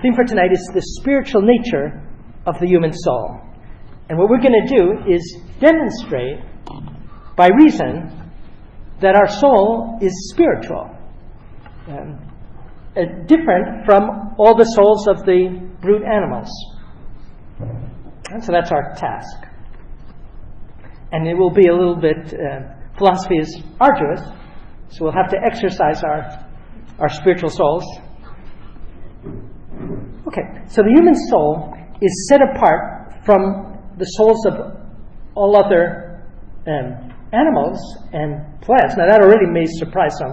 theme for tonight is the spiritual nature of the human soul. And what we're going to do is demonstrate by reason that our soul is spiritual, different from all the souls of the brute animals. And so that's our task. And it will be a little bit, philosophy is arduous, so we'll have to exercise our spiritual souls. Okay, so the human soul is set apart from the souls of all other animals and plants. Now that already may surprise some.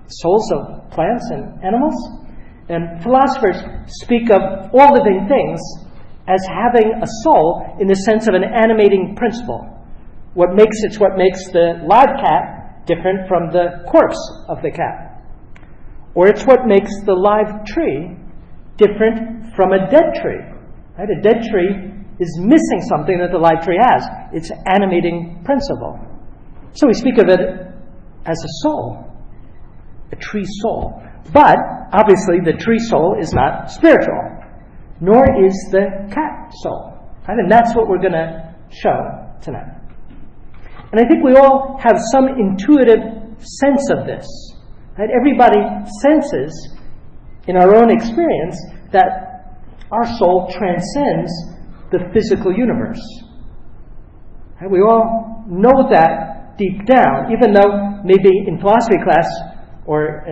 Souls of plants and animals? And philosophers speak of all living things as having a soul in the sense of an animating principle. What makes the live cat different from the corpse of the cat. Or it's what makes the live tree different from a dead tree. Right? A dead tree is missing something that the live tree has. Its animating principle. So we speak of it as a soul. A tree soul. But, obviously, the tree soul is not spiritual. Nor is the cat soul. Right? And that's what we're going to show tonight. And I think we all have some intuitive sense of this. Right? Everybody senses in our own experience that our soul transcends the physical universe. Right? We all know that deep down, even though maybe in philosophy class or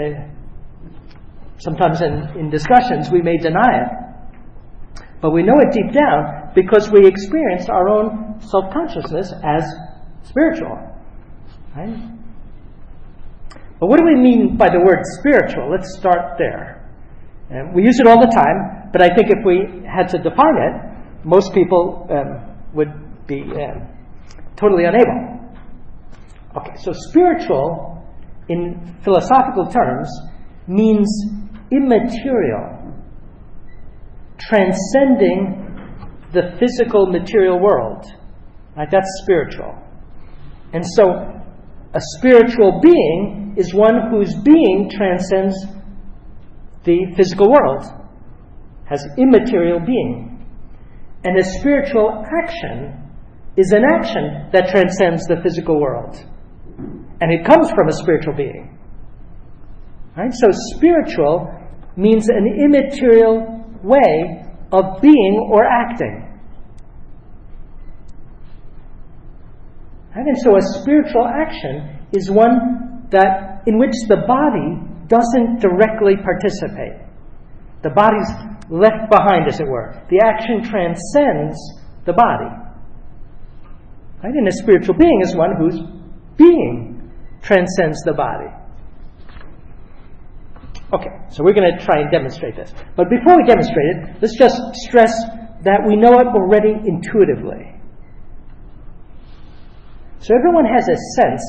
sometimes in discussions we may deny it. But we know it deep down because we experience our own self-consciousness as spiritual. Right? But what do we mean by the word spiritual? Let's start there. We use it all the time, but I think if we had to define it, most people would be totally unable. Okay, so spiritual in philosophical terms means immaterial, transcending the physical material world. Right? That's spiritual. And so a spiritual being is one whose being transcends the physical world, has immaterial being. And a spiritual action is an action that transcends the physical world. And it comes from a spiritual being. Right? So spiritual means an immaterial way of being or acting. And so a spiritual action is one that in which the body doesn't directly participate. The body's left behind, as it were. The action transcends the body. Right? And a spiritual being is one whose being transcends the body. Okay, so we're going to try and demonstrate this. But before we demonstrate it, let's just stress that we know it already intuitively. So everyone has a sense,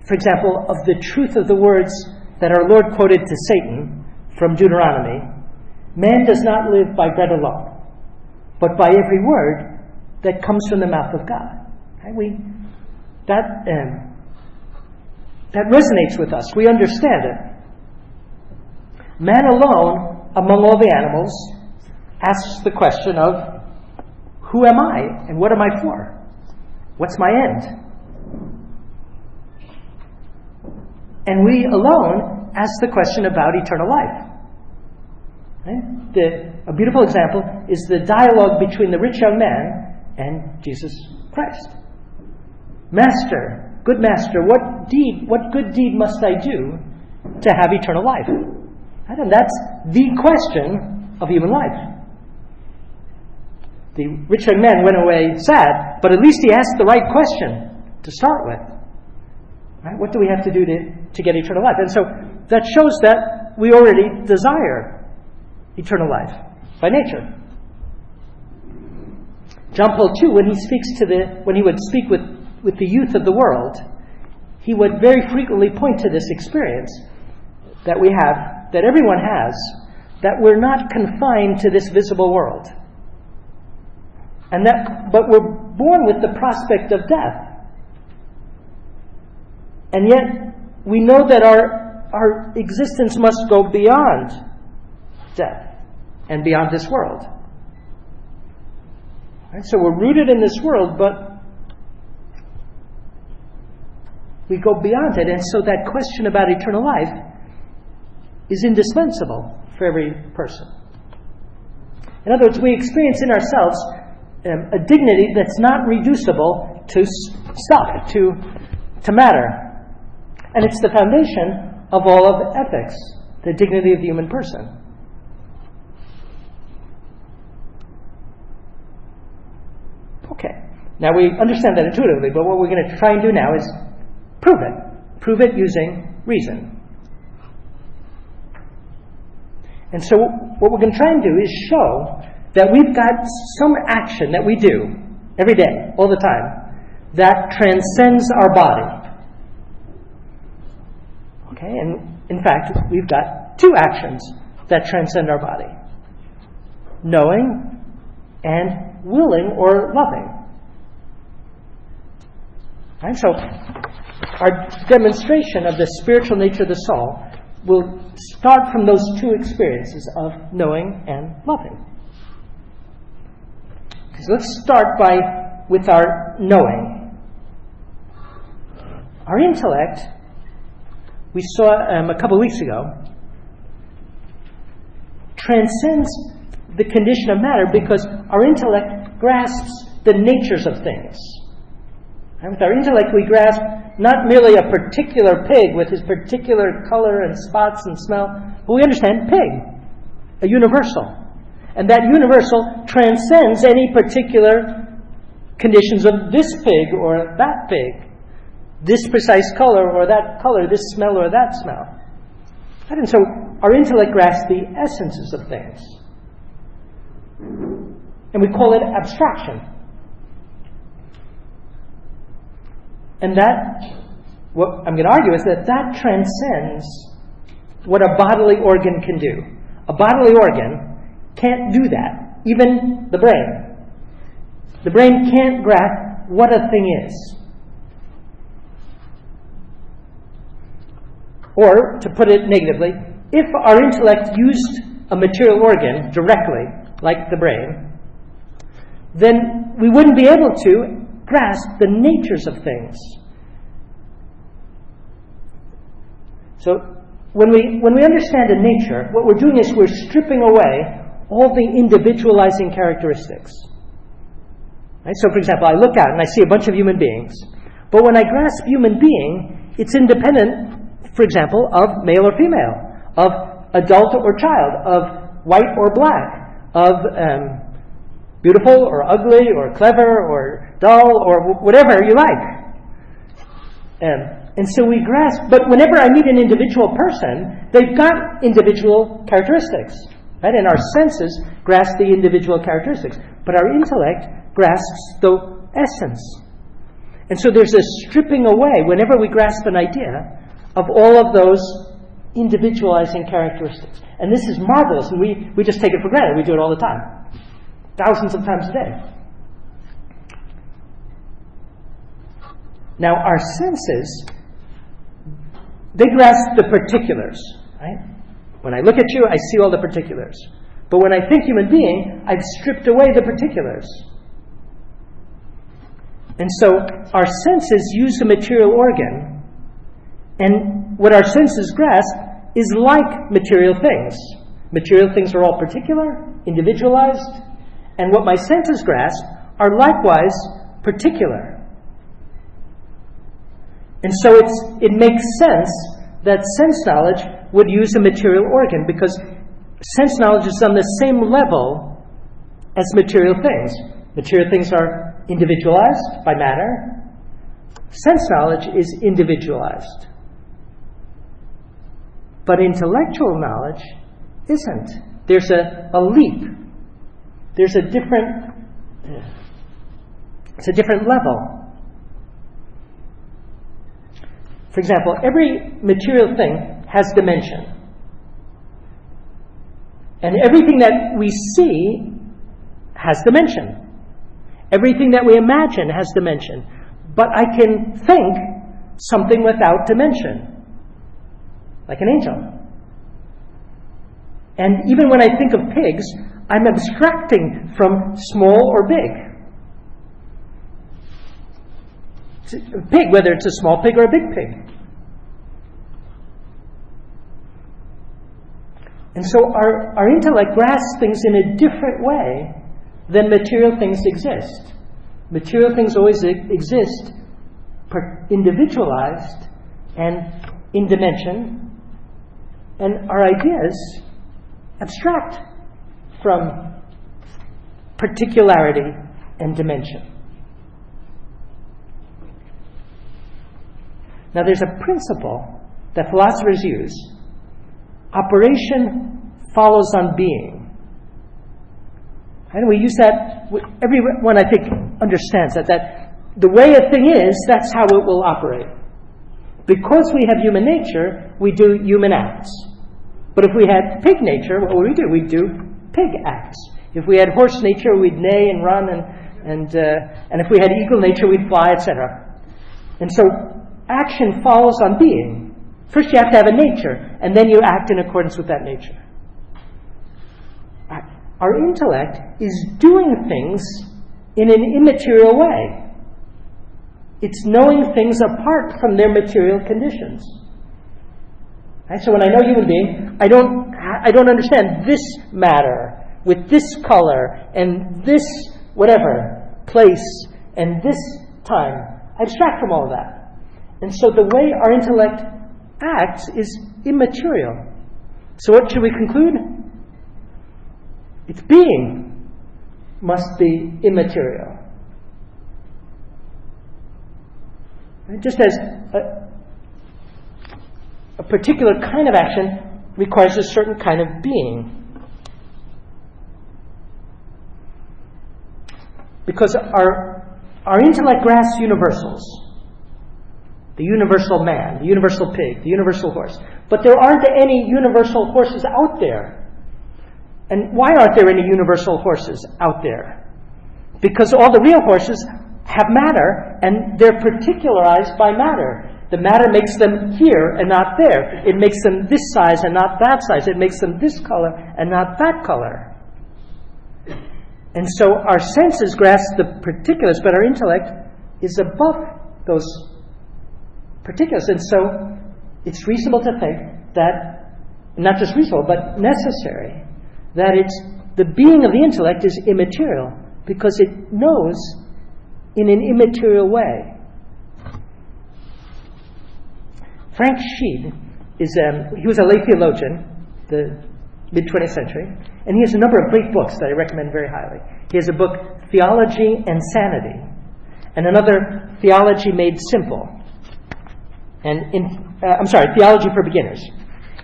for example, of the truth of the words that our Lord quoted to Satan from Deuteronomy. Man does not live by bread alone, but by every word that comes from the mouth of God. Right? That resonates with us. We understand it. Man alone, among all the animals, asks the question of, who am I and what am I for? What's my end? And we alone ask the question about eternal life. Right? A beautiful example is the dialogue between the rich young man and Jesus Christ. Master, good master, what good deed must I do to have eternal life? Right? And that's the question of human life. The rich young man went away sad, but at least he asked the right question to start with. Right? What do we have to do to get eternal life? And so that shows that we already desire eternal life by nature. John Paul II, when he would speak with the youth of the world, he would very frequently point to this experience that we have, that everyone has, that we're not confined to this visible world. But we're born with the prospect of death. And yet, we know that our existence must go beyond death. and beyond this world. Right? So we're rooted in this world, but we go beyond it. And so that question about eternal life is indispensable for every person. In other words, we experience in ourselves a dignity that's not reducible to stuff, to matter. And it's the foundation of all of ethics, the dignity of the human person. Okay, now we understand that intuitively, but what we're going to try and do now is prove it. Prove it using reason. And so what we're going to try and do is show that we've got some action that we do every day, all the time, that transcends our body. Okay, and in fact, we've got two actions that transcend our body: knowing and willing or loving. Right, so our demonstration of the spiritual nature of the soul will start from those two experiences of knowing and loving. So let's start with our knowing. Our intellect, we saw a couple of weeks ago, transcends the condition of matter because our intellect grasps the natures of things. And with our intellect, we grasp not merely a particular pig with his particular color and spots and smell, but we understand pig, a universal. And that universal transcends any particular conditions of this pig or that pig, this precise color or that color, this smell or that smell. And so our intellect grasps the essences of things. And we call it abstraction. And that, what I'm going to argue is that transcends what a bodily organ can do. A bodily organ can't do that. Even the brain. The brain can't grasp what a thing is. Or, to put it negatively, if our intellect used a material organ directly, like the brain, then we wouldn't be able to grasp the natures of things. So, when we understand a nature, what we're doing is we're stripping away all the individualizing characteristics. Right? So, for example, I look out and I see a bunch of human beings. But when I grasp human being, it's independent, for example, of male or female, of adult or child, of white or black, of beautiful or ugly or clever or dull or whatever you like. And so we grasp, but whenever I meet an individual person, they've got individual characteristics. Right? And our senses grasp the individual characteristics. But our intellect grasps the essence. And so there's a stripping away, whenever we grasp an idea, of all of those individualizing characteristics. And this is marvelous, and we just take it for granted. We do it all the time. Thousands of times a day. Now, our senses, they grasp the particulars, right? When I look at you, I see all the particulars. But when I think human being, I've stripped away the particulars. And so our senses use a material organ, and what our senses grasp is like material things. Material things are all particular, individualized, and what my senses grasp are likewise particular. And so it makes sense that sense knowledge would use a material organ, because sense knowledge is on the same level as material things. Material things are individualized by matter. Sense knowledge is individualized. But intellectual knowledge isn't. There's a leap. There's it's a different level. For example, every material thing has dimension. And everything that we see has dimension. Everything that we imagine has dimension. But I can think something without dimension. Like an angel. And even when I think of pigs, I'm abstracting from small or big. A pig, whether it's a small pig or a big pig. And so our intellect grasps things in a different way than material things exist. Material things always exist individualized and in dimension, and our ideas abstract from particularity and dimension. Now there's a principle that philosophers use. Operation follows on being. And we use that, everyone I think understands that the way a thing is, that's how it will operate. Because we have human nature, we do human acts. But if we had pig nature, what would we do? We'd do pig acts. If we had horse nature, we'd neigh and run, and if we had eagle nature, we'd fly, etc. And so action follows on being. First you have to have a nature, and then you act in accordance with that nature. Our intellect is doing things in an immaterial way. It's knowing things apart from their material conditions. Right? So when I know a human being, I don't understand this matter with this color and this whatever place and this time. I abstract from all of that. And so the way our intellect acts is immaterial. So what should we conclude? Its being must be immaterial. And just as a particular kind of action requires a certain kind of being. Because our intellect grasps universals. The universal man, the universal pig, the universal horse. But there aren't any universal horses out there. And why aren't there any universal horses out there? Because all the real horses have matter, and they're particularized by matter. The matter makes them here and not there. It makes them this size and not that size. It makes them this color and not that color. And so our senses grasp the particulars, but our intellect is above those particulars. And so it's reasonable to think that, not just reasonable, but necessary, that the being of the intellect is immaterial, because it knows in an immaterial way. Frank Sheed he was a lay theologian, the mid-20th century, and he has a number of great books that I recommend very highly. He has a book, Theology and Sanity, and another, Theology Made Simple, and Theology for Beginners.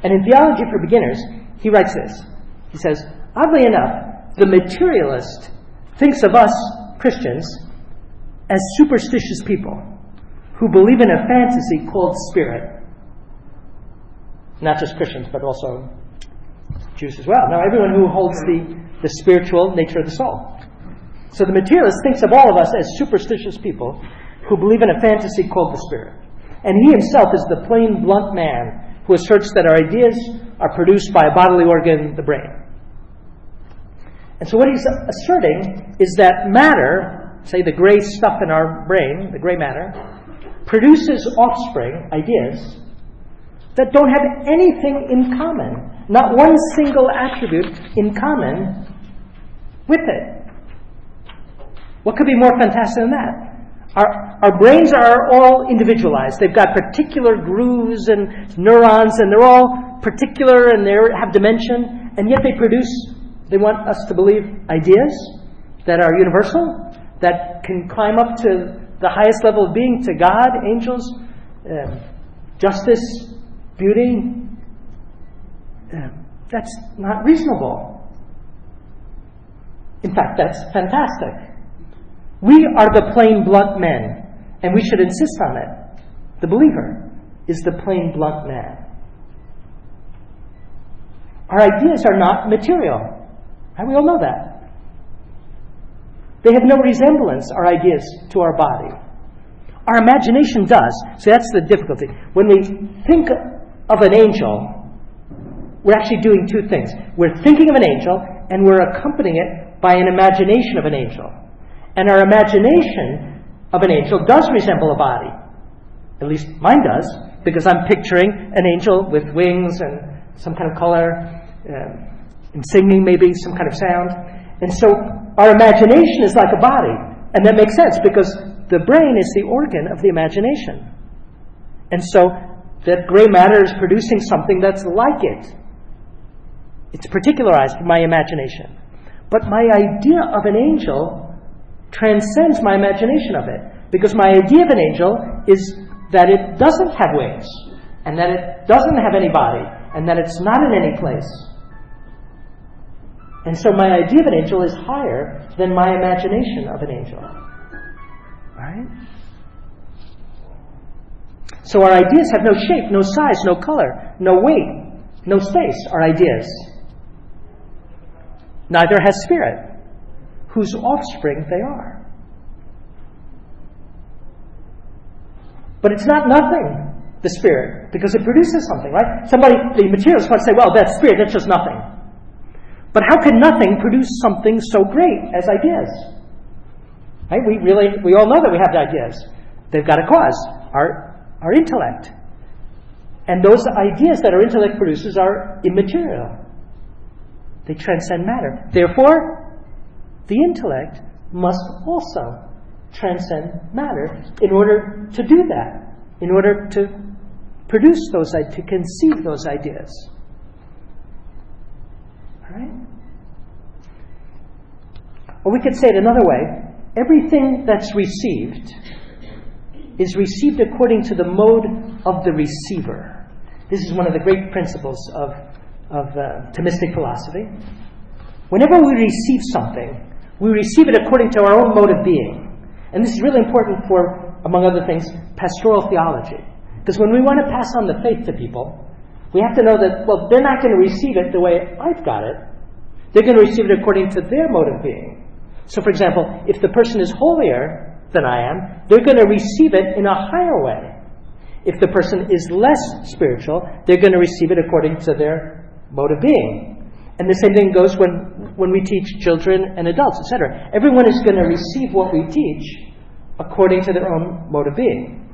And in Theology for Beginners, he writes this. He says, oddly enough, the materialist thinks of us, Christians, as superstitious people who believe in a fantasy called spirit. Not just Christians, but also Jews as well. Now, everyone who holds the spiritual nature of the soul. So the materialist thinks of all of us as superstitious people who believe in a fantasy called the spirit. And he himself is the plain, blunt man who asserts that our ideas are produced by a bodily organ, the brain. And so what he's asserting is that matter, say the gray stuff in our brain, the gray matter, produces offspring, ideas, that don't have anything in common, not one single attribute in common with it. What could be more fantastic than that? Our brains are all individualized. They've got particular grooves and neurons, and they're all particular and they have dimension, and yet they want us to believe ideas that are universal, that can climb up to the highest level of being, to God, angels, justice, beauty. That's not reasonable. In fact, that's fantastic. We are the plain, blunt men, and we should insist on it. The believer is the plain, blunt man. Our ideas are not material. And we all know that. They have no resemblance, our ideas, to our body. Our imagination does. So that's the difficulty. When we think of an angel, we're actually doing two things. We're thinking of an angel, and we're accompanying it by an imagination of an angel. And our imagination of an angel does resemble a body. At least mine does, because I'm picturing an angel with wings and some kind of color, and singing maybe, some kind of sound. And so our imagination is like a body. And that makes sense, because the brain is the organ of the imagination. And so that gray matter is producing something that's like it. It's particularized in my imagination. But my idea of an angel transcends my imagination of it. Because my idea of an angel is that it doesn't have wings, and that it doesn't have any body, and that it's not in any place. And so my idea of an angel is higher than my imagination of an angel. Right? So our ideas have no shape, no size, no color, no weight, no space, our ideas. Neither has spirit, whose offspring they are. But it's not nothing, the spirit, because it produces something, right? The materialists want to say, well, that's spirit, that's just nothing. But how can nothing produce something so great as ideas? Right? We all know that we have the ideas. They've got a cause, our intellect. And those ideas that our intellect produces are immaterial. They transcend matter. Therefore, the intellect must also transcend matter in order to do that, in order to produce those, to conceive those ideas. All right? Or we could say it another way. Everything that's received is received according to the mode of the receiver. This is one of the great principles of Thomistic philosophy. Whenever we receive something, we receive it according to our own mode of being. And this is really important for, among other things, pastoral theology. Because when we want to pass on the faith to people, we have to know that, well, they're not going to receive it the way I've got it. They're going to receive it according to their mode of being. So, for example, if the person is holier than I am, they're going to receive it in a higher way. If the person is less spiritual, they're going to receive it according to their mode of being. And the same thing goes when we teach children and adults, etc. Everyone is going to receive what we teach according to their own mode of being.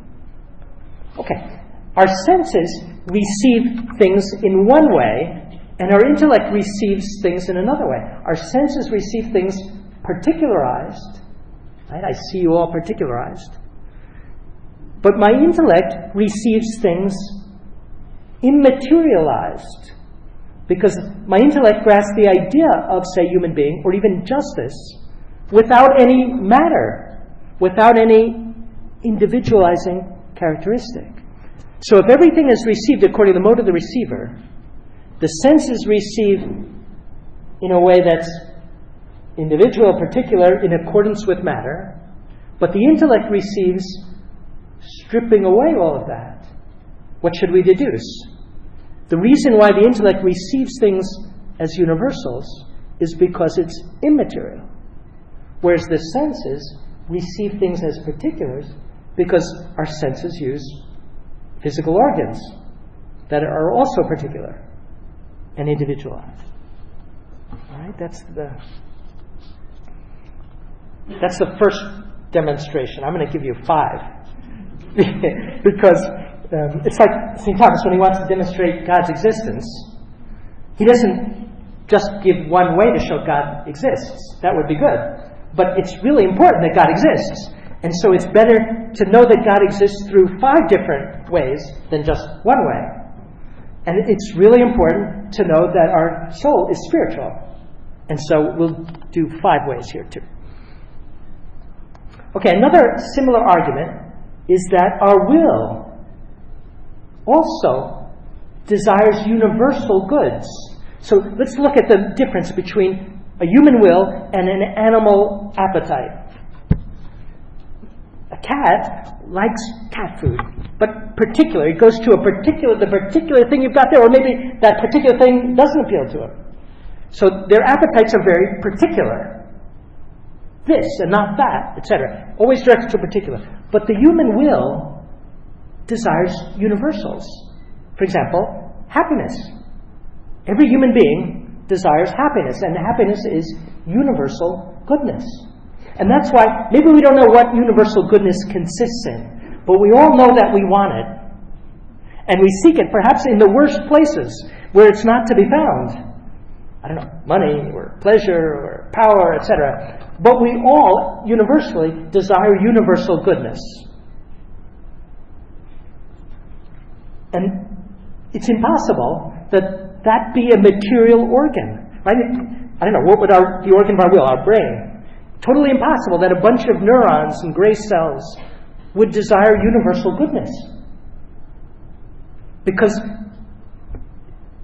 Okay. Our senses receive things in one way, and our intellect receives things in another way. Our senses receive things particularized. Right? I see you all particularized. But my intellect receives things immaterialized. Because my intellect grasps the idea of, say, human being, or even justice, without any matter, without any individualizing characteristic. So if everything is received according to the mode of the receiver, the senses receive in a way that's individual, particular, in accordance with matter, but the intellect receives stripping away all of that. What should we deduce? The reason why the intellect receives things as universals is because it's immaterial, whereas the senses receive things as particulars because our senses use physical organs that are also particular and individualized. All right, that's the first demonstration. I'm going to give you 5 because it's like St. Thomas, when he wants to demonstrate God's existence, he doesn't just give one way to show God exists. That would be good. But it's really important that God exists. And so it's better to know that God exists through 5 different ways than just one way. And it's really important to know that our soul is spiritual. And so we'll do 5 ways here too. Okay, another similar argument is that our will also desires universal goods. So let's look at the difference between a human will and an animal appetite. A cat likes cat food, but particular. It goes to the particular thing you've got there, or maybe that particular thing doesn't appeal to it. So their appetites are very particular. This and not that, etc. Always directed to a particular. But the human will desires universals. For example, happiness. Every human being desires happiness, and happiness is universal goodness. And that's why maybe we don't know what universal goodness consists in, but we all know that we want it. And we seek it perhaps in the worst places where it's not to be found. I don't know, money or pleasure or power, etc. But we all universally desire universal goodness. And it's impossible that that be a material organ. Right? I don't know, what would the organ of our will, our brain? Totally impossible that a bunch of neurons and gray cells would desire universal goodness. Because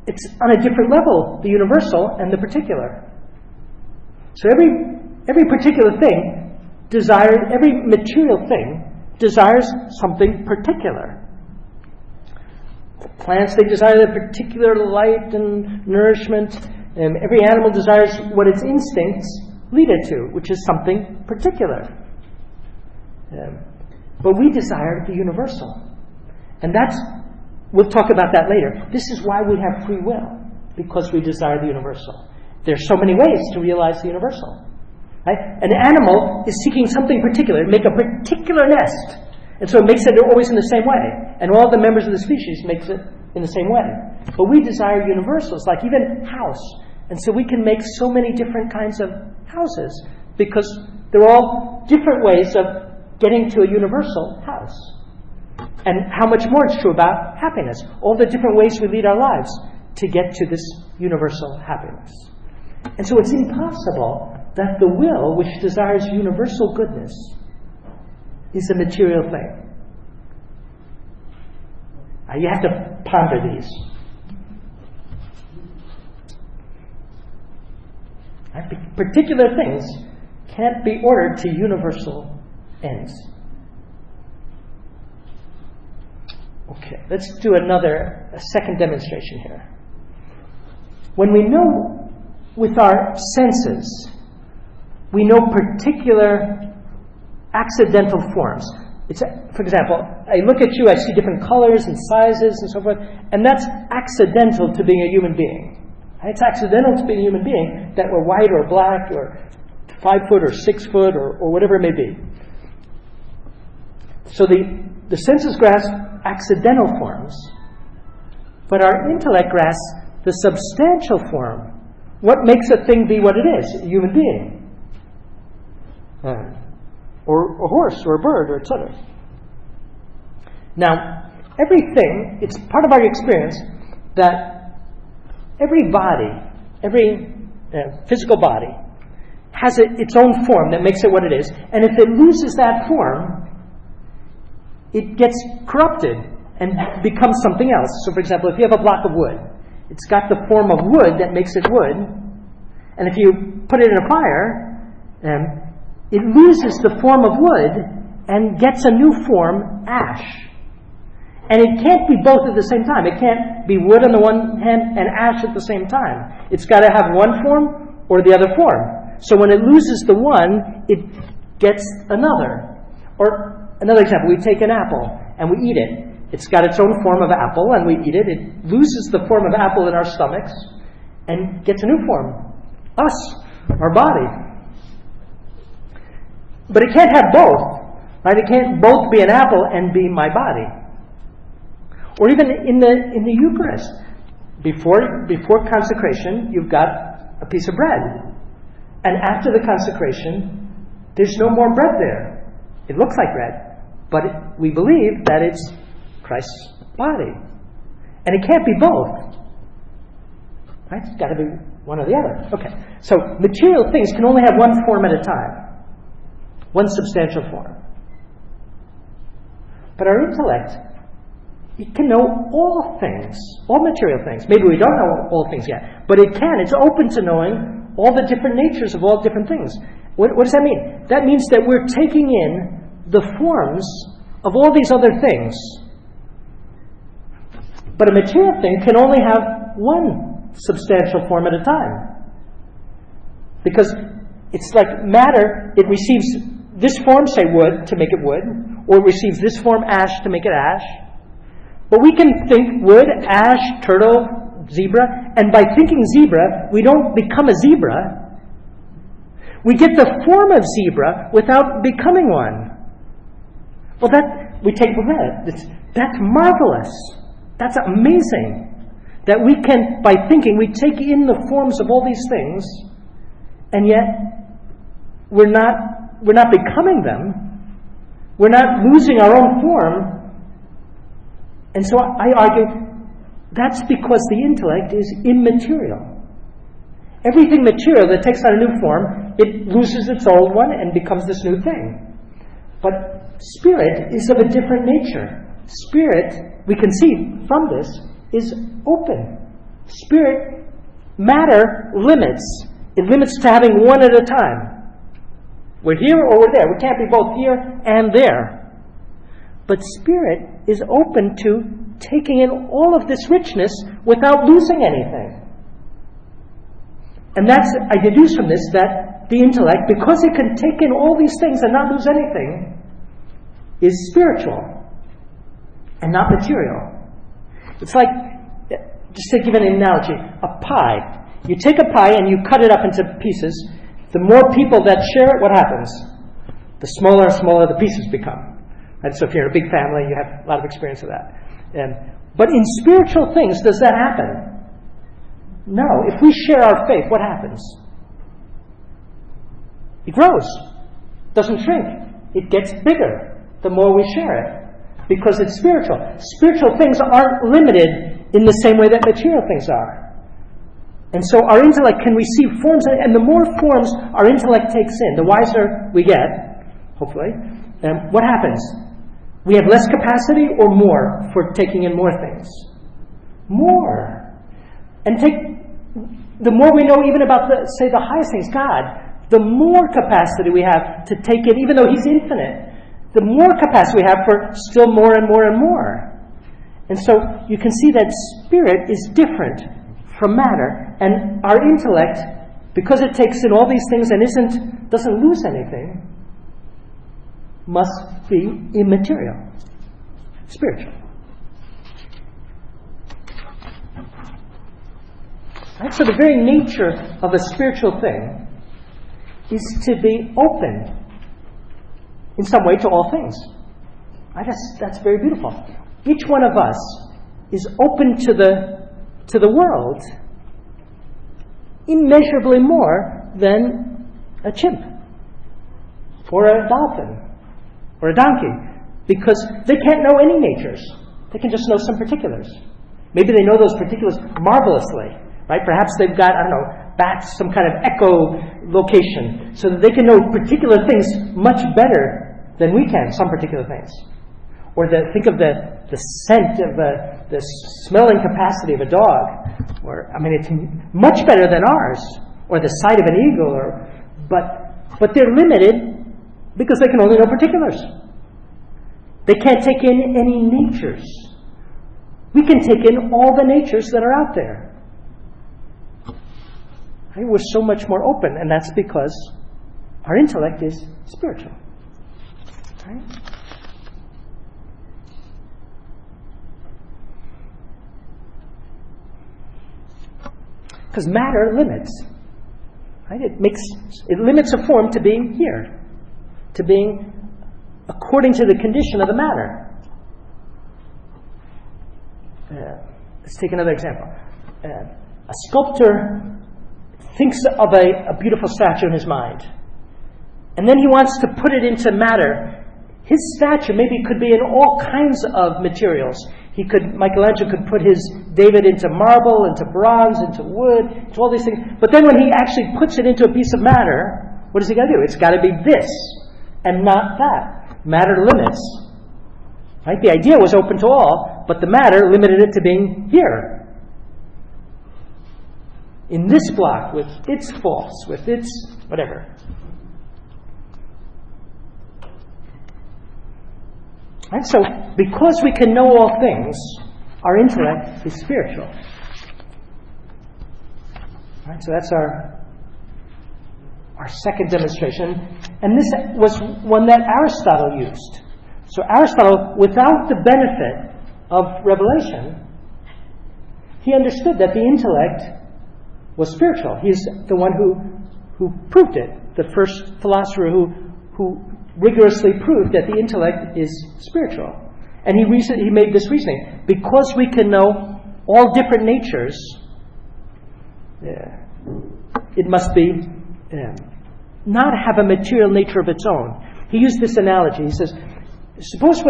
it's on a different level, the universal and the particular. So every particular thing every material thing desires something particular. Plants, they desire the particular light and nourishment. Every animal desires what its instincts lead it to, which is something particular. But we desire the universal. And we'll talk about that later. This is why we have free will, because we desire the universal. There's so many ways to realize the universal. Right? An animal is seeking something particular, make a particular nest. And so it makes it always in the same way. And all the members of the species makes it in the same way. But we desire universals, like even house. And so we can make so many different kinds of houses, because they're all different ways of getting to a universal house. And how much more it's true about happiness. All the different ways we lead our lives to get to this universal happiness. And so it's impossible that the will, which desires universal goodness, is a material thing. You have to ponder these. Particular things can't be ordered to universal ends. Okay, let's do a second demonstration here. When we know with our senses, we know particular accidental forms. For example, I look at you, I see different colors and sizes and so forth, and that's accidental to being a human being. It's accidental to being a human being that we're white or black or 5 foot or 6 foot or whatever it may be. So the senses grasp accidental forms, but our intellect grasps the substantial form. What makes a thing be what it is? A human being. Or a horse, or a bird, or etc. Now, everything, it's part of our experience that every body, every physical body, has its own form that makes it what it is. And if it loses that form, it gets corrupted and becomes something else. So, for example, if you have a block of wood, it's got the form of wood that makes it wood. And if you put it in a fire, it loses the form of wood and gets a new form, ash. And it can't be both at the same time. It can't be wood on the one hand and ash at the same time. It's got to have one form or the other form. So when it loses the one, it gets another. Or another example, we take an apple and we eat it. It's got its own form of apple and we eat it. It loses the form of apple in our stomachs and gets a new form. Us, our body. But it can't have both. Right? It can't both be an apple and be my body. Or even in the Eucharist, before consecration, you've got a piece of bread. And after the consecration, there's no more bread there. It looks like bread, but we believe that it's Christ's body. And it can't be both. Right? It's got to be one or the other. Okay. So material things can only have one form at a time. One substantial form. But our intellect, it can know all things, all material things. Maybe we don't know all things yet, but it can. It's open to knowing all the different natures of all different things. What does that mean? That means that we're taking in the forms of all these other things. But a material thing can only have one substantial form at a time. Because it's like matter, it receives this form, say wood, to make it wood, or it receives this form, ash, to make it ash. But we can think wood, ash, turtle, zebra, and by thinking zebra, we don't become a zebra. We get the form of zebra without becoming one. Well, we take for granted. That's marvelous. That's amazing. That we can, by thinking, we take in the forms of all these things, and yet we're not becoming them. We're not losing our own form. And so I argue that's because the intellect is immaterial. Everything material that takes on a new form, it loses its old one and becomes this new thing. But spirit is of a different nature. Spirit, we can see from this, is open. Spirit, matter limits. It limits to having one at a time. We're here or we're there. We can't be both here and there. But spirit is open to taking in all of this richness without losing anything. And I deduce from this that the intellect, because it can take in all these things and not lose anything, is spiritual and not material. It's like, just to give an analogy, a pie. You take a pie and you cut it up into pieces. The more people that share it, what happens? The smaller and smaller the pieces become. And so if you're in a big family, you have a lot of experience of that. But in spiritual things, does that happen? No. If we share our faith, what happens? It grows. Doesn't shrink. It gets bigger the more we share it. Because it's spiritual. Spiritual things aren't limited in the same way that material things are. And so our intellect can receive forms, and the more forms our intellect takes in, the wiser we get, hopefully. What happens? We have less capacity or more for taking in more things? More. And the more we know even about, the highest things, God, the more capacity we have to take in, even though He's infinite, the more capacity we have for still more and more and more. And so you can see that spirit is different from matter, and our intellect, because it takes in all these things and doesn't lose anything, must be immaterial, spiritual. Right? So the very nature of a spiritual thing is to be open in some way to all things. That's very beautiful. Each one of us is open to the world immeasurably more than a chimp or a dolphin or a donkey, because they can't know any natures. They can just know some particulars. Maybe they know those particulars marvelously, right? Perhaps they've got, bats, some kind of echolocation, so that they can know particular things much better than we can, some particular things. Or think of the scent of the smelling capacity of a dog. It's much better than ours. Or the sight of an eagle. But they're limited because they can only know particulars. They can't take in any natures. We can take in all the natures that are out there. Right? We're so much more open, and that's because our intellect is spiritual. Right? Because matter limits. Right? It limits a form to being here, to being according to the condition of the matter. Let's take another example. A sculptor thinks of a beautiful statue in his mind, and then he wants to put it into matter. His statue maybe could be in all kinds of materials. Michelangelo could put his David into marble, into bronze, into wood, into all these things. But then when he actually puts it into a piece of matter, what does he got to do? It's got to be this and not that. Matter limits. Right? The idea was open to all, but the matter limited it to being here. In this block, with its faults, with its whatever. Right? So, because we can know all things, our intellect is spiritual. Right? So that's our second demonstration. And this was one that Aristotle used. So Aristotle, without the benefit of revelation, he understood that the intellect was spiritual. He's the one who proved it, the first philosopher who rigorously proved that the intellect is spiritual. And he made this reasoning. Because we can know all different natures, it must be not have a material nature of its own. He used this analogy. He says, suppose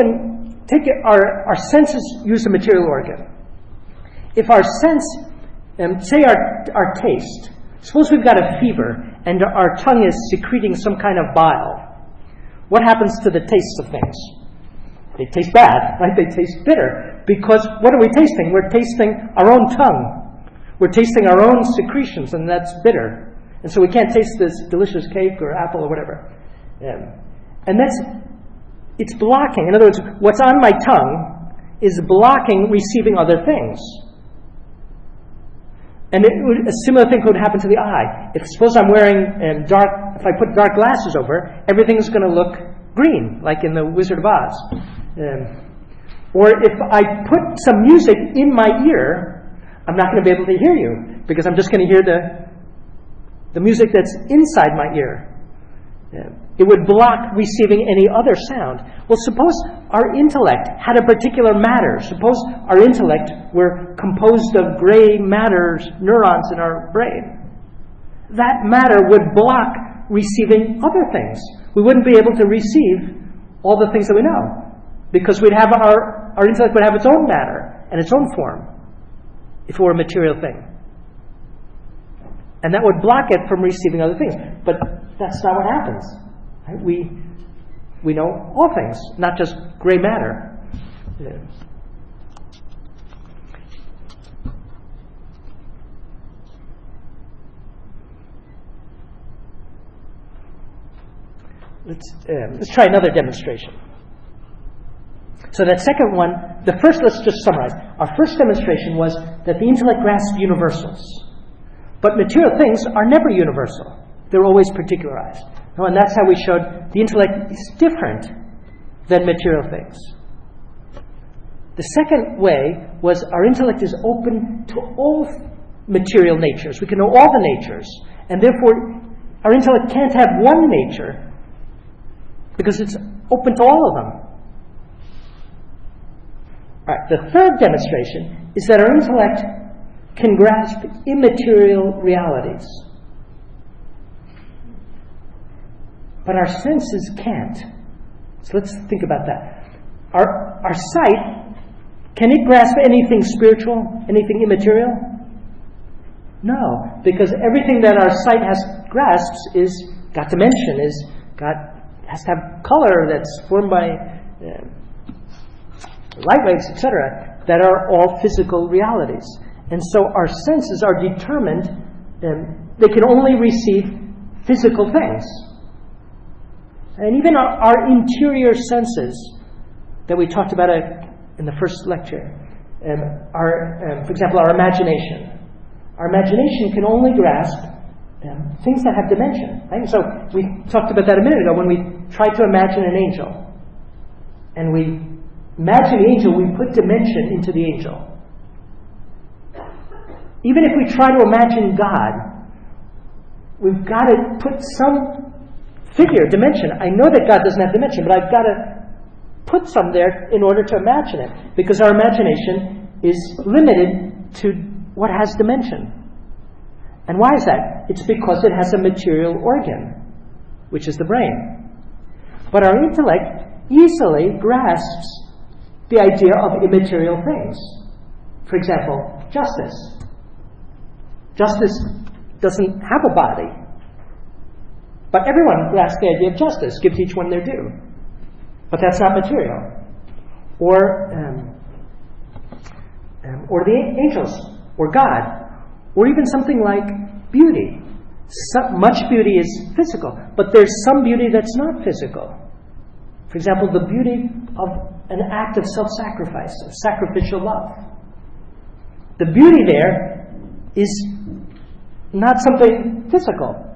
take our senses use a material organ. If our sense, say our taste, suppose we've got a fever and our tongue is secreting some kind of bile. What happens to the tastes of things? They taste bad, right? They taste bitter. Because what are we tasting? We're tasting our own tongue. We're tasting our own secretions, and that's bitter. And so we can't taste this delicious cake or apple or whatever. And it's blocking. In other words, what's on my tongue is blocking receiving other things. And a similar thing could happen to the eye. Suppose I'm wearing if I put dark glasses over, everything's going to look green, like in The Wizard of Oz. Or if I put some music in my ear, I'm not going to be able to hear you, because I'm just going to hear the music that's inside my ear. It would block receiving any other sound. Well, suppose our intellect had a particular matter. Suppose our intellect were composed of gray matter neurons in our brain. That matter would block receiving other things. We wouldn't be able to receive all the things that we know, because we'd have our intellect would have its own matter and its own form if it were a material thing. And that would block it from receiving other things. But that's not what happens. Right? We know all things, not just gray matter. Let's try another demonstration. So that second one, let's just summarize. Our first demonstration was that the intellect grasps universals. But material things are never universal. They're always particularized. And that's how we showed the intellect is different than material things. The second way was our intellect is open to all material natures. We can know all the natures. And therefore, our intellect can't have one nature, because it's open to all of them. All right, the third demonstration is that our intellect can grasp immaterial realities. But our senses can't. So let's think about that. Our sight, can it grasp anything spiritual, anything immaterial? No, because everything that our sight grasps is got dimension, has to have color that's formed by light waves, etc., that are all physical realities. And so our senses are determined, they can only receive physical things. And even our interior senses that we talked about in the first lecture, for example, our imagination. Our imagination can only grasp things that have dimension. Right? So we talked about that a minute ago when we tried to imagine an angel. And we imagine the angel, we put dimension into the angel. Even if we try to imagine God, we've got to put some figure, dimension. I know that God doesn't have dimension, but I've got to put some there in order to imagine it, because our imagination is limited to what has dimension. And why is that? It's because it has a material organ, which is the brain. But our intellect easily grasps the idea of immaterial things. For example, justice. Justice doesn't have a body. But everyone grasps the idea of justice, gives each one their due. But that's not material. Or the angels, or God, or even something like beauty. Much beauty is physical, but there's some beauty that's not physical. For example, the beauty of an act of self-sacrifice, of sacrificial love. The beauty there is not something physical.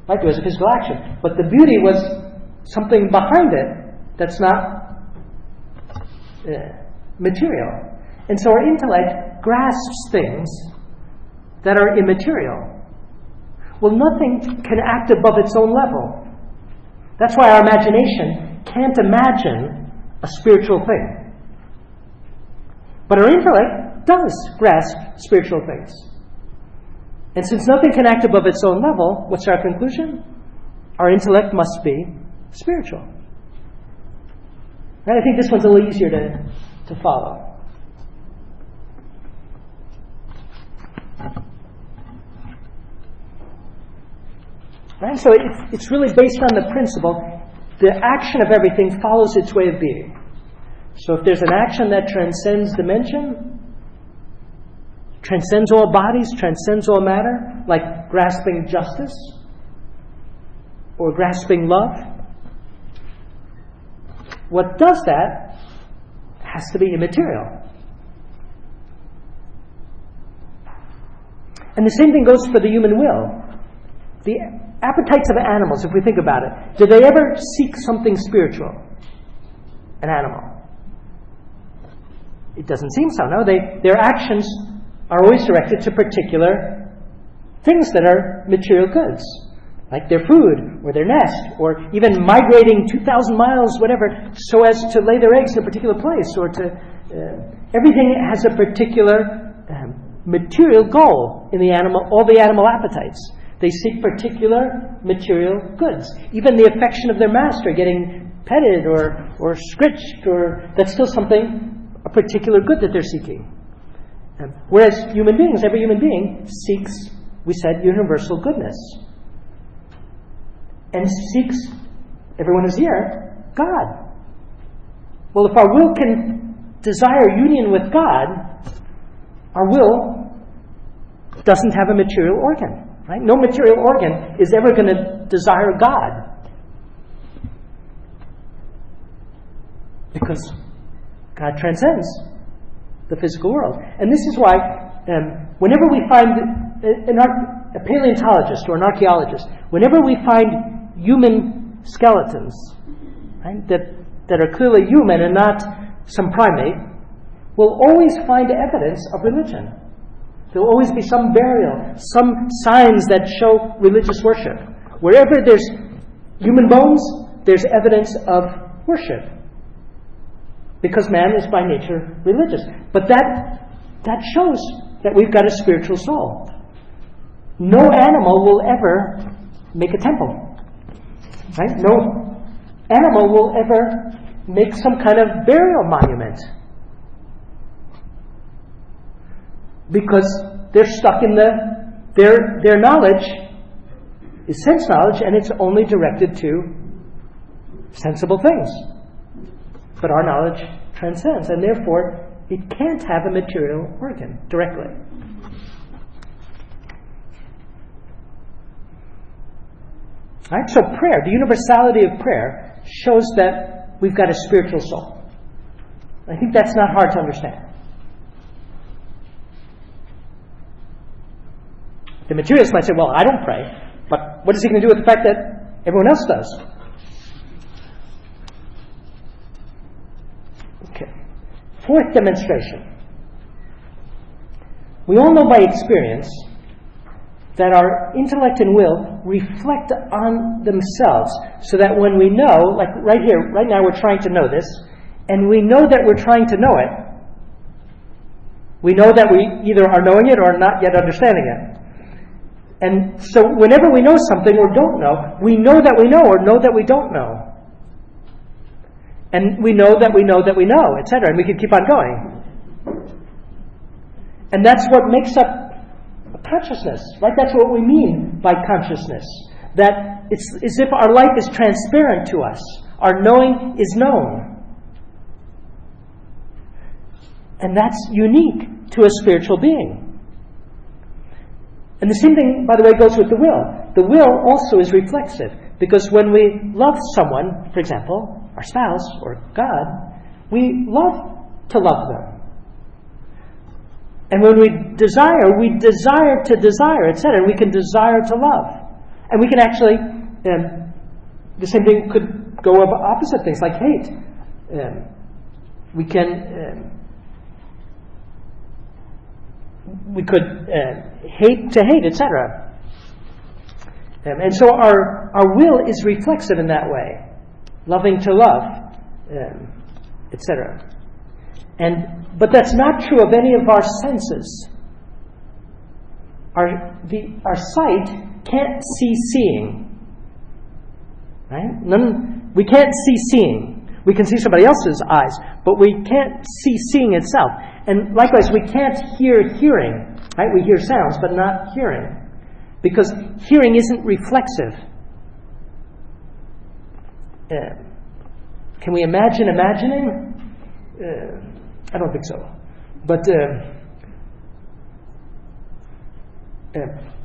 Like there was a physical action, but the beauty was something behind it that's not material. And so our intellect grasps things that are immaterial. Well, nothing can act above its own level. That's why our imagination can't imagine a spiritual thing. But our intellect does grasp spiritual things. And since nothing can act above its own level, what's our conclusion? Our intellect must be spiritual. And I think this one's a little easier to follow. Right? So it's really based on the principle, the action of everything follows its way of being. So if there's an action that transcends dimension, transcends all bodies, transcends all matter, like grasping justice or grasping love, what does that has to be immaterial. And the same thing goes for the human will. The appetites of animals, if we think about it, do they ever seek something spiritual? An animal? It doesn't seem so, no. Their actions are always directed to particular things that are material goods, like their food, or their nest, or even migrating 2,000 miles, whatever, so as to lay their eggs in a particular place, or to... everything has a particular material goal in the animal, all the animal appetites. They seek particular material goods. Even the affection of their master, getting petted or scritched, or that's still something, a particular good that they're seeking. Whereas human beings, every human being seeks, we said, universal goodness. And seeks, everyone is here, God. Well, if our will can desire union with God, our will doesn't have a material organ. Right? No material organ is ever going to desire God. Because God transcends the physical world. And this is why whenever we find a paleontologist or an archaeologist, whenever we find human skeletons, right, that are clearly human and not some primate, we'll always find evidence of religion. There will always be some burial, some signs that show religious worship. Wherever there's human bones, there's evidence of worship. Because man is by nature religious. But that shows that we've got a spiritual soul. No animal will ever make a temple. Right? No animal will ever make some kind of burial monument. Because they're stuck in their knowledge is sense knowledge, and it's only directed to sensible things. But our knowledge transcends, and therefore it can't have a material organ directly. Right? So prayer, the universality of prayer, shows that we've got a spiritual soul. I think that's not hard to understand. The materialist might say, well, I don't pray, but what is he going to do with the fact that everyone else does? Okay. Fourth demonstration. We all know by experience that our intellect and will reflect on themselves, so that when we know, like right here, right now we're trying to know this, and we know that we're trying to know it, we know that we either are knowing it or not yet understanding it. And so whenever we know something or don't know, we know that we know or know that we don't know. And we know that we know that we know, etc. And we can keep on going. And that's what makes up consciousness, right? That's what we mean by consciousness. That it's as if our life is transparent to us. Our knowing is known. And that's unique to a spiritual being. And the same thing, by the way, goes with the will. The will also is reflexive, because when we love someone, for example, our spouse or God, we love to love them. And when we desire to desire, etc. We can desire to love. And we can actually, the same thing could go of opposite things, like hate. We can we could hate to hate, etc. And so our will is reflexive in that way, loving to love, etc. But that's not true of any of our senses. Our sight can't see seeing, right? We can't see seeing. We can see somebody else's eyes, but we can't see seeing itself. And likewise, we can't hear hearing, right? We hear sounds, but not hearing, because hearing isn't reflexive. Can we imagine imagining? I don't think so. But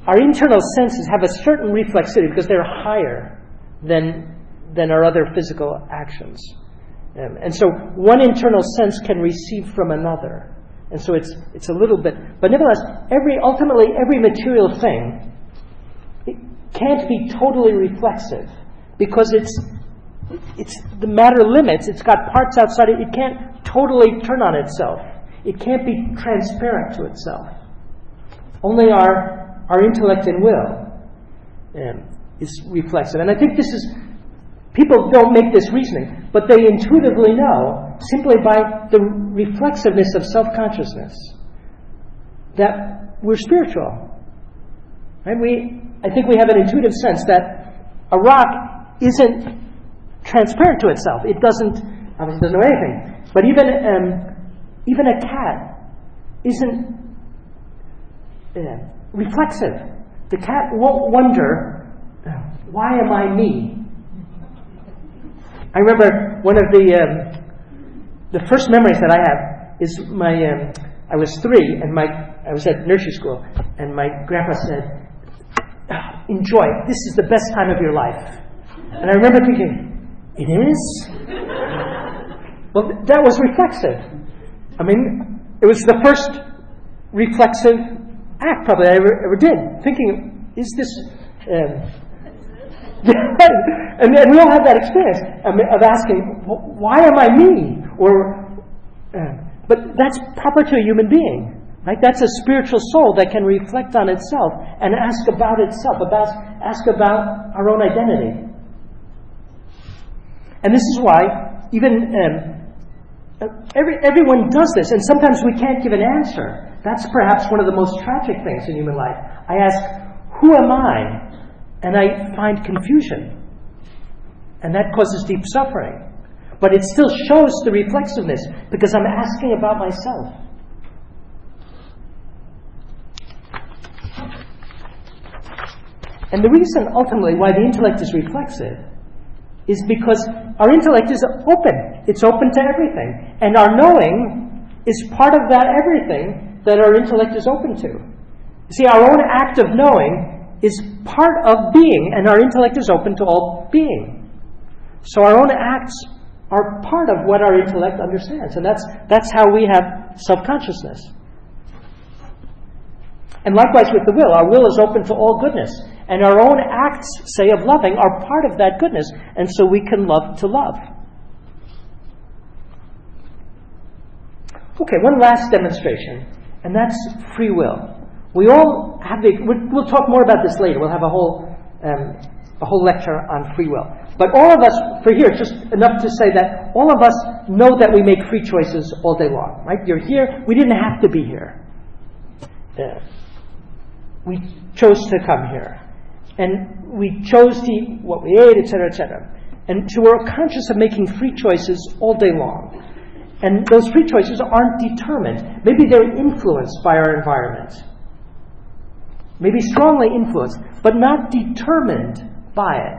our internal senses have a certain reflexivity because they're higher than our other physical actions. And so one internal sense can receive from another. And so it's a little bit, but nevertheless, ultimately every material thing, it can't be totally reflexive because it's the matter limits. It's got parts outside it. It can't totally turn on itself. It can't be transparent to itself. Only our intellect and will is reflexive. And I think people don't make this reasoning, but they intuitively know, simply by the reflexiveness of self-consciousness, that we're spiritual. Right? I think we have an intuitive sense that a rock isn't transparent to itself. It obviously doesn't know anything. But even a cat isn't reflexive. The cat won't wonder, why am I me? I remember one of the first memories that I have is I was 3 and I was at nursery school, and my grandpa said, enjoy, this is the best time of your life. And I remember thinking, it is? Well, that was reflexive. I mean, it was the first reflexive act probably I ever did, thinking, is this... and we all have that experience of asking, why am I me? But that's proper to a human being, right? That's a spiritual soul that can reflect on itself and ask about itself, ask about our own identity. And this is why even everyone does this, and sometimes we can't give an answer. That's perhaps one of the most tragic things in human life. I ask, who am I? And I find confusion. And that causes deep suffering. But it still shows the reflexiveness, because I'm asking about myself. And the reason, ultimately, why the intellect is reflexive is because our intellect is open. It's open to everything. And our knowing is part of that everything that our intellect is open to. You see, our own act of knowing is part of being, and our intellect is open to all being. So our own acts are part of what our intellect understands, and that's how we have self-consciousness. And likewise with the will, our will is open to all goodness, and our own acts, say, of loving, are part of that goodness, and so we can love to love. Okay, one last demonstration, and that's free will. We all have we'll talk more about this later. We'll have a whole lecture on free will. But all of us, for here, it's just enough to say that all of us know that we make free choices all day long. Right? You're here. We didn't have to be here. We chose to come here. And we chose to eat what we ate, etc., etc. And so we're conscious of making free choices all day long. And those free choices aren't determined. Maybe they're influenced by our environment. Maybe strongly influenced, but not determined by it.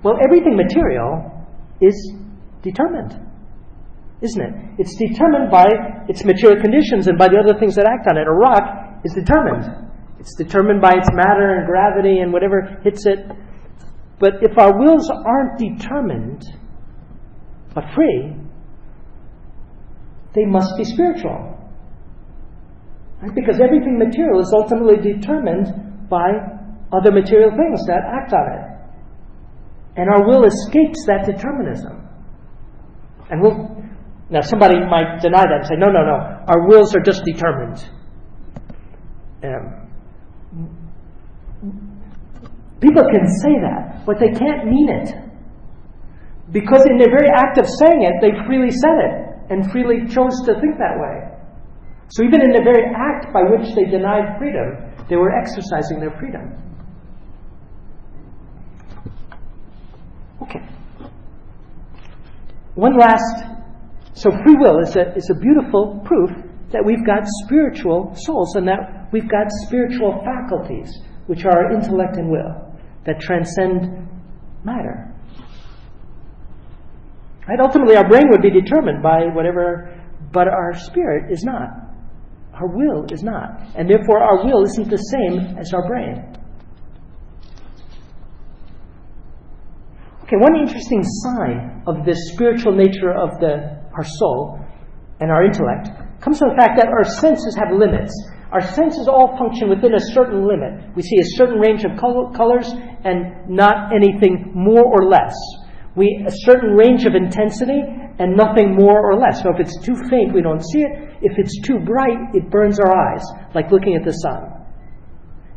Well, everything material is determined, isn't it? It's determined by its material conditions and by the other things that act on it. A rock is determined. It's determined by its matter and gravity and whatever hits it. But if our wills aren't determined, but free, they must be spiritual. Right? Because everything material is ultimately determined by other material things that act on it. And our will escapes that determinism. And now somebody might deny that and say, no, our wills are just determined. People can say that, but they can't mean it. Because in their very act of saying it, they freely said it and freely chose to think that way. So even in the very act by which they denied freedom, they were exercising their freedom. Okay. One last. So free will is a beautiful proof that we've got spiritual souls and that we've got spiritual faculties, which are our intellect and will, that transcend matter. Right? Ultimately, our brain would be determined by whatever, but our spirit is not. Our will is not. And therefore, our will isn't the same as our brain. Okay, one interesting sign of the spiritual nature of our soul and our intellect comes from the fact that our senses have limits. Our senses all function within a certain limit. We see a certain range of colors and not anything more or less. A certain range of intensity and nothing more or less. So if it's too faint, we don't see it. If it's too bright, it burns our eyes, like looking at the sun.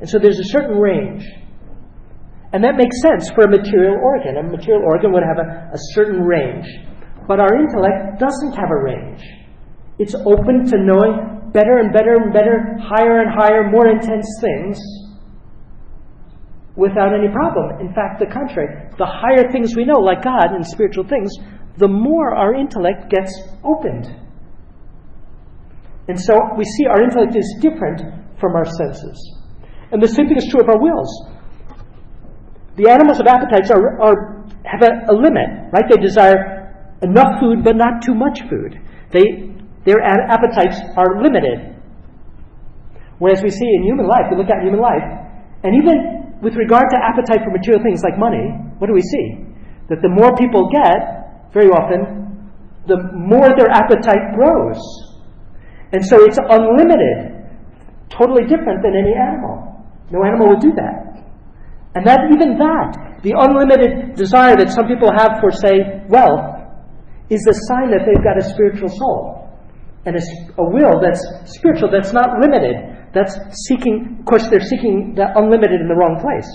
And so there's a certain range. And that makes sense for a material organ. A material organ would have a certain range. But our intellect doesn't have a range. It's open to knowing better and better and better, higher and higher, more intense things without any problem. In fact, the contrary. The higher things we know, like God and spiritual things, the more our intellect gets opened. And so we see our intellect is different from our senses. And the same thing is true of our wills. The animals of appetites have a limit, right? They desire enough food, but not too much food. Their appetites are limited. Whereas we see in human life, we look at human life, and even with regard to appetite for material things like money, what do we see? That the more people get, very often, the more their appetite grows. And so it's unlimited, totally different than any animal. No animal would do that. And the unlimited desire that some people have for, say, wealth, is a sign that they've got a spiritual soul. And a will that's spiritual, that's not limited. That's seeking, of course, they're seeking the unlimited in the wrong place.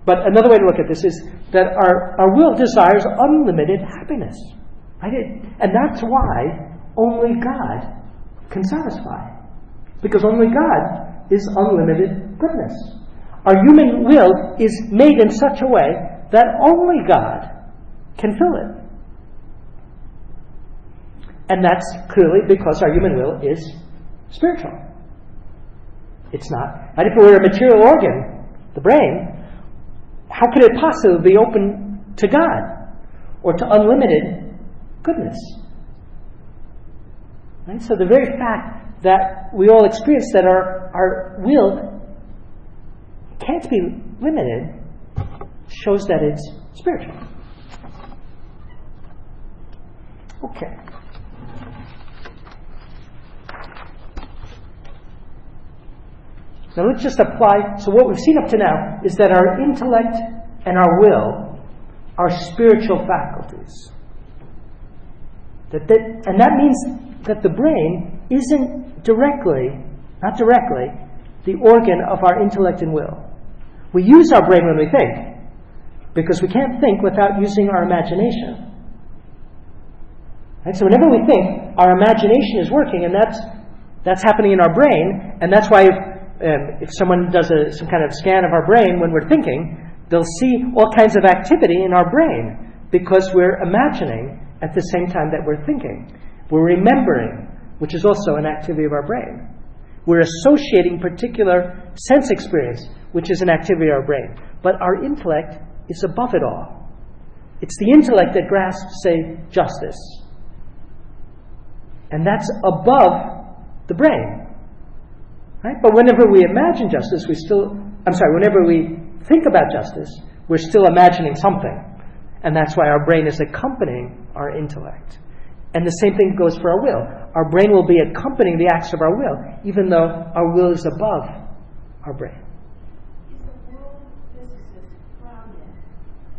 But another way to look at this is that our will desires unlimited happiness. Right? And that's why only God can satisfy. Because only God is unlimited goodness. Our human will is made in such a way that only God can fill it. And that's clearly because our human will is spiritual. It's not. And if it were a material organ, the brain, how could it possibly be open to God or to unlimited goodness? Right? So the very fact that we all experience that our will can't be limited shows that it's spiritual. Okay. Now let's just apply. So what we've seen up to now is that our intellect and our will are spiritual faculties. And that means that the brain isn't not directly, the organ of our intellect and will. We use our brain when we think, because we can't think without using our imagination. Right? So whenever we think, our imagination is working, and that's happening in our brain, and that's why if someone does some kind of scan of our brain when we're thinking, they'll see all kinds of activity in our brain because we're imagining at the same time that we're thinking. We're remembering, which is also an activity of our brain. We're associating particular sense experience, which is an activity of our brain. But our intellect is above it all. It's the intellect that grasps, say, justice. And that's above the brain. Right? But whenever we imagine justice, whenever we think about justice, we're still imagining something. And that's why our brain is accompanying our intellect. And the same thing goes for our will. Our brain will be accompanying the acts of our will, even though our will is above our brain. Is the world physicist grounded?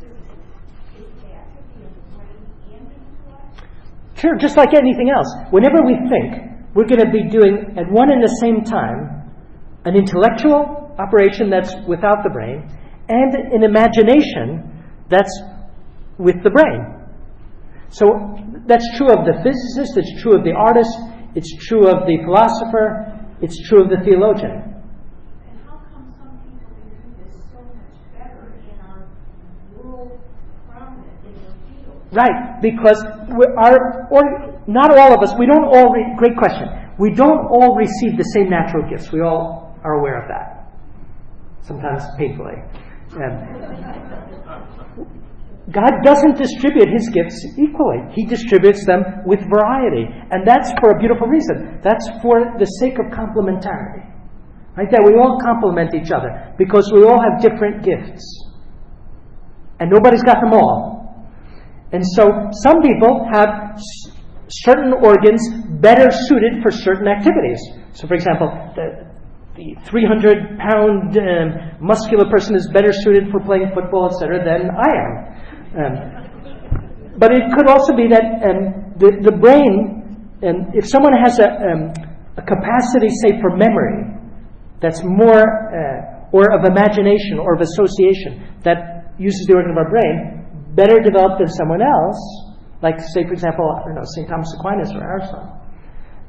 Is the activity of the brain and the intellect? Sure, just like anything else. Whenever we think, we're going to be doing at one and the same time an intellectual operation that's without the brain, and an imagination that's with the brain. So that's true of the physicist, it's true of the artist, it's true of the philosopher, it's true of the theologian. And how come some people can do this so much better in our world prominent in their field? Right, because not all of us, we don't all, great question, we don't all receive the same natural gifts. We all are aware of that, sometimes painfully. God doesn't distribute His gifts equally. He distributes them with variety. And that's for a beautiful reason. That's for the sake of complementarity. Right? That we all complement each other because we all have different gifts. And nobody's got them all. And so some people have certain organs better suited for certain activities. So for example, the 300-pound muscular person is better suited for playing football, etc., than I am. But it could also be that the brain, if someone has a capacity, say, for memory, that's more, or of imagination or of association, that uses the organ of our brain, better developed than someone else, like, say, for example, I don't know, St. Thomas Aquinas or Aristotle,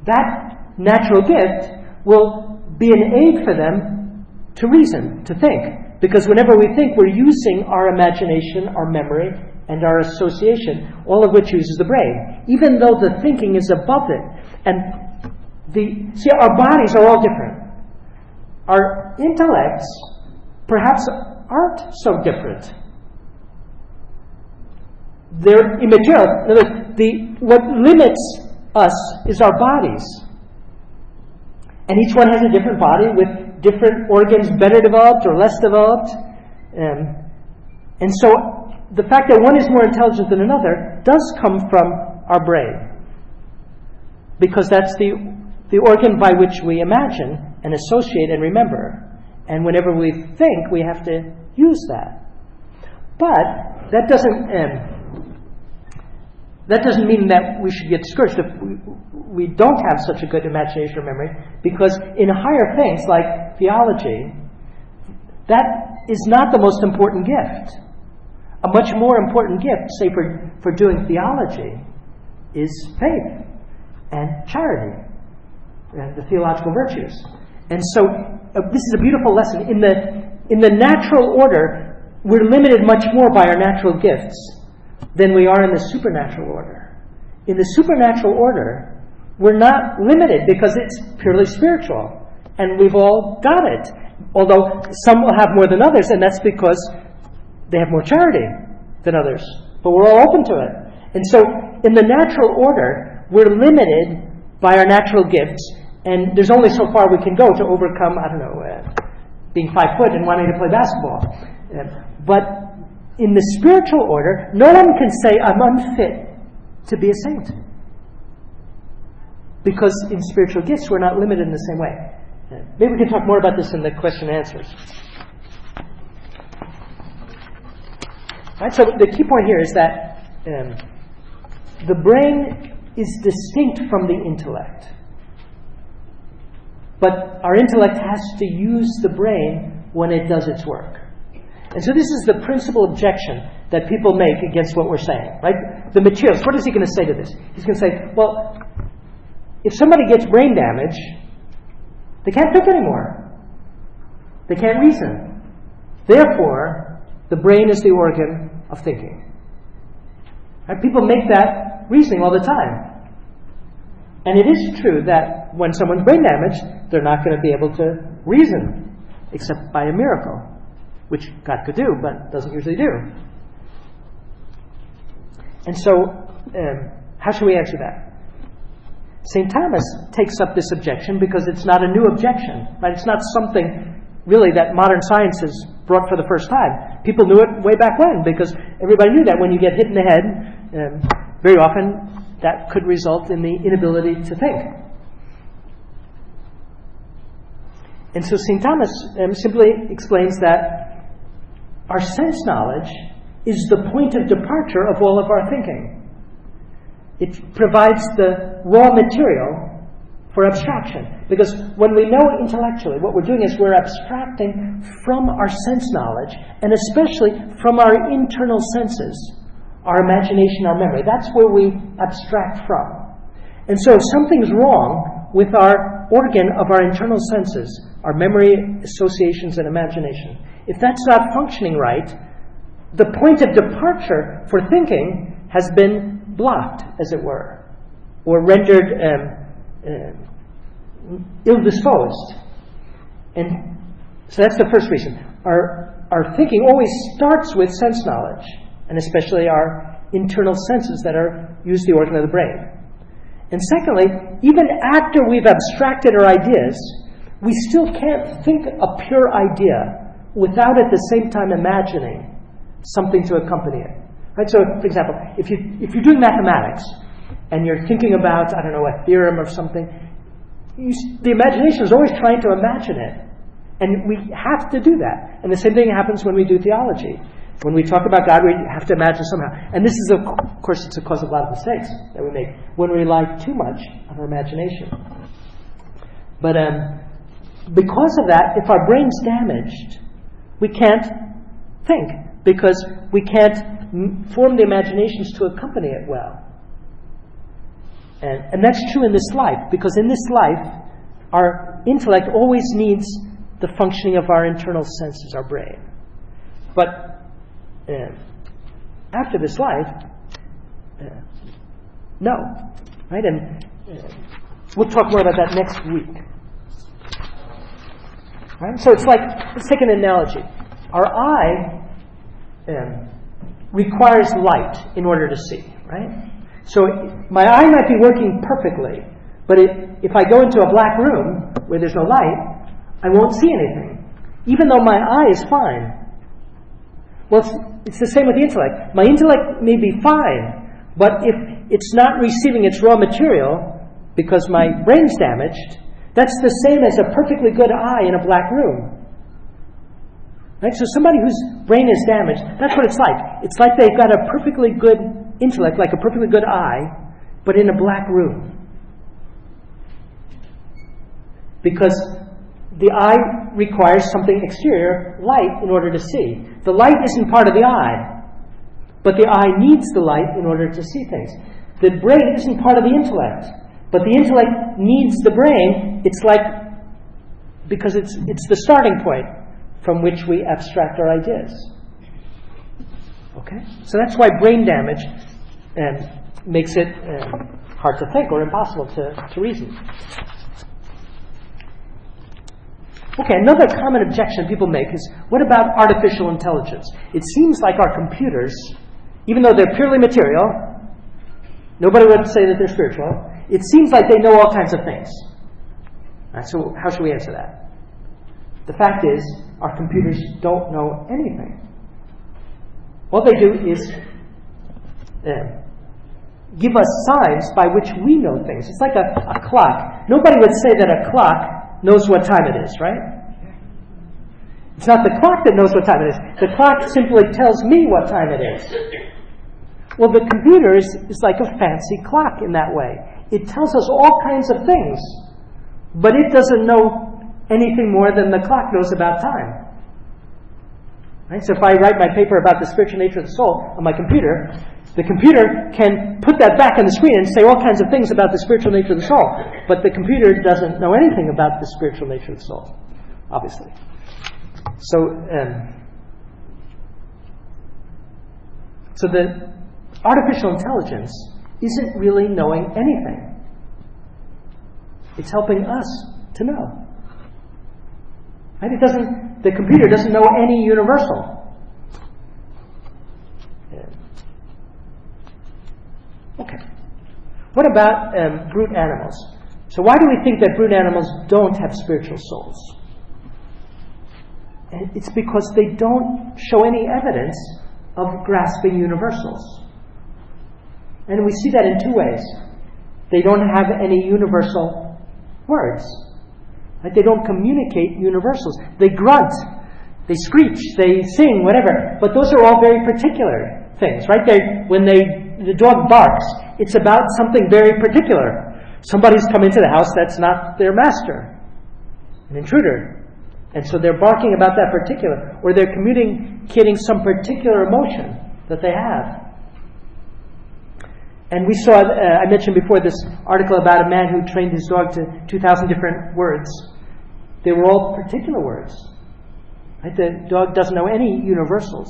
that natural gift will be an aid for them to reason, to think. Because whenever we think, we're using our imagination, our memory, and our association, all of which uses the brain, even though the thinking is above it. And see, our bodies are all different. Our intellects perhaps aren't so different. They're immaterial. In other words, what limits us is our bodies. And each one has a different body with different organs better developed or less developed. And so the fact that one is more intelligent than another does come from our brain. Because that's the organ by which we imagine and associate and remember. And whenever we think, we have to use that. But that doesn't mean that we should get discouraged if we don't have such a good imagination or memory, because in higher things like theology, that is not the most important gift. A much more important gift, say for doing theology, is faith and charity and the theological virtues. And so this is a beautiful lesson. In the natural order, we're limited much more by our natural gifts than we are in the supernatural order. In the supernatural order, we're not limited because it's purely spiritual. And we've all got it. Although some will have more than others, and that's because they have more charity than others. But we're all open to it. And so in the natural order, we're limited by our natural gifts. And there's only so far we can go to overcome, being 5 foot and wanting to play basketball. But in the spiritual order, no one can say, I'm unfit to be a saint. Because in spiritual gifts, we're not limited in the same way. Maybe we can talk more about this in the question and answers. Right, so the key point here is that the brain is distinct from the intellect. But our intellect has to use the brain when it does its work. And so this is the principal objection that people make against what we're saying. Right? The materials, what is he going to say to this? He's going to say, well, if somebody gets brain damage, they can't think anymore. They can't reason. Therefore, the brain is the organ of thinking. Right? People make that reasoning all the time. And it is true that when someone's brain damaged, they're not going to be able to reason, except by a miracle, which God could do, but doesn't usually do. And so, how should we answer that? St. Thomas takes up this objection because it's not a new objection. Right? It's not something really that modern science has brought for the first time. People knew it way back when, because everybody knew that when you get hit in the head, very often that could result in the inability to think. And so St. Thomas simply explains that our sense knowledge is the point of departure of all of our thinking. It provides the raw material for abstraction. Because when we know intellectually, what we're doing is we're abstracting from our sense knowledge, and especially from our internal senses, our imagination, our memory. That's where we abstract from. And so if something's wrong with our organ of our internal senses, our memory, associations, and imagination, if that's not functioning right, the point of departure for thinking has been blocked, as it were, or rendered ill-disposed. And so that's the first reason. Our thinking always starts with sense knowledge, and especially our internal senses that use the organ of the brain. And secondly, even after we've abstracted our ideas, we still can't think a pure idea without at the same time imagining something to accompany it. Right? So, for example, if you're doing mathematics and you're thinking about, I don't know, a theorem or something, the imagination is always trying to imagine it. And we have to do that. And the same thing happens when we do theology. When we talk about God, we have to imagine somehow. And this is, of course, it's a cause of a lot of mistakes that we make when we rely too much on our imagination. But because of that, if our brain's damaged, we can't think, because we can't form the imaginations to accompany it well. And that's true in this life, because in this life, our intellect always needs the functioning of our internal senses, our brain. But after this life, no. Right? And we'll talk more about that next week. Right? So it's like, let's take an analogy. Our eye requires light in order to see, right? So my eye might be working perfectly, but if I go into a black room where there's no light, I won't see anything, even though my eye is fine. Well, it's the same with the intellect. My intellect may be fine, but if it's not receiving its raw material because my brain's damaged, that's the same as a perfectly good eye in a black room. Right? So somebody whose brain is damaged, that's what it's like. It's like they've got a perfectly good intellect, like a perfectly good eye, but in a black room. Because the eye requires something exterior, light, in order to see. The light isn't part of the eye, but the eye needs the light in order to see things. The brain isn't part of the intellect, but the intellect needs the brain. It's like, because it's the starting point from which we abstract our ideas. Okay? So that's why brain damage makes it hard to think or impossible to reason. Okay, another common objection people make is, what about artificial intelligence? It seems like our computers, even though they're purely material, nobody would say that they're spiritual, it seems like they know all kinds of things. Right, so how should we answer that? The fact is, our computers don't know anything. All they do is give us signs by which we know things. It's like a clock. Nobody would say that a clock knows what time it is, right? It's not the clock that knows what time it is. The clock simply tells me what time it is. Well, the computer is like a fancy clock in that way. It tells us all kinds of things, but it doesn't know anything more than the clock knows about time. Right? So if I write my paper about the spiritual nature of the soul on my computer, the computer can put that back on the screen and say all kinds of things about the spiritual nature of the soul. But the computer doesn't know anything about the spiritual nature of the soul, obviously. So the artificial intelligence isn't really knowing anything. It's helping us to know. Right? The computer doesn't know any universal. Okay. What about brute animals? So why do we think that brute animals don't have spiritual souls? And it's because they don't show any evidence of grasping universals. And we see that in two ways. They don't have any universal words. Right? They don't communicate universals. They grunt, they screech, they sing, whatever. But those are all very particular things, right? The dog barks, it's about something very particular. somebody's come into the house that's not their master, an intruder. And so they're barking about that particular, or they're communicating some particular emotion that they have. And we saw, I mentioned before, this article about a man who trained his dog to 2,000 different words. They were all particular words. Right? The dog doesn't know any universals.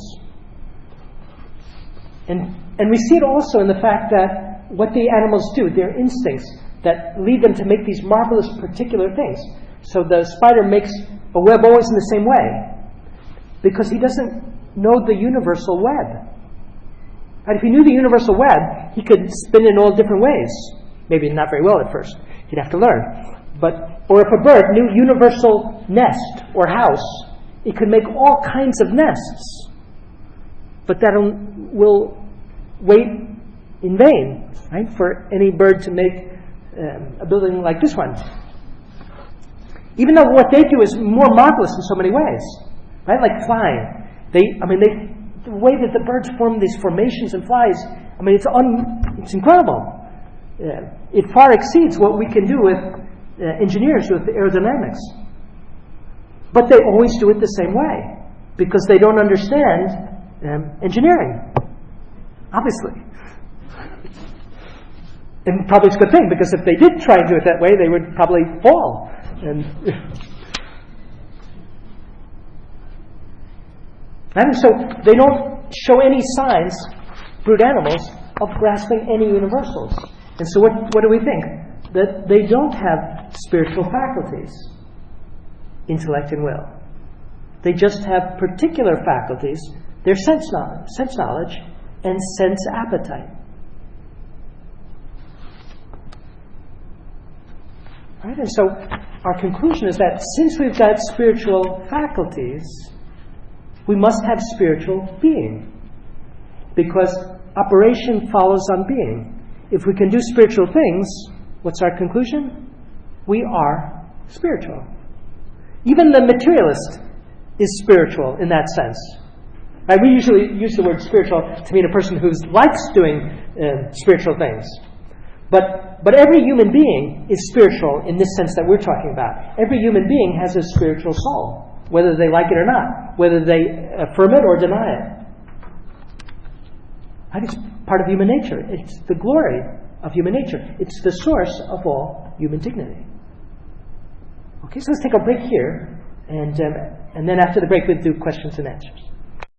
And we see it also in the fact that what the animals do, their instincts, that lead them to make these marvelous particular things. So the spider makes a web always in the same way, because he doesn't know the universal web. Right? If he knew the universal web, he could spin in all different ways. Maybe not very well at first. He'd have to learn. Or if a bird knew universal nest or house, it could make all kinds of nests. But that will wait in vain, right, for any bird to make a building like this one. Even though what they do is more marvelous in so many ways, right? Like flying. The way that the birds form these formations and flies, it's incredible. It far exceeds what we can do with engineers with aerodynamics. But they always do it the same way, because they don't understand engineering, obviously. And probably it's a good thing, because if they did try and do it that way, they would probably fall. And so they don't show any signs, brute animals, of grasping any universals. And so what do we think? That they don't have spiritual faculties, intellect and will. They just have particular faculties, their sense knowledge, and sense appetite. Right? And so our conclusion is that since we've got spiritual faculties, we must have spiritual being, because operation follows on being. If we can do spiritual things, what's our conclusion? We are spiritual. Even the materialist is spiritual in that sense. Right? We usually use the word spiritual to mean a person who likes doing spiritual things. But every human being is spiritual in this sense that we're talking about. Every human being has a spiritual soul, whether they like it or not, whether they affirm it or deny it. Right? It's part of human nature. It's the glory of human nature. It's the source of all human dignity. Okay, so let's take a break here, and then after the break we'll do questions and answers.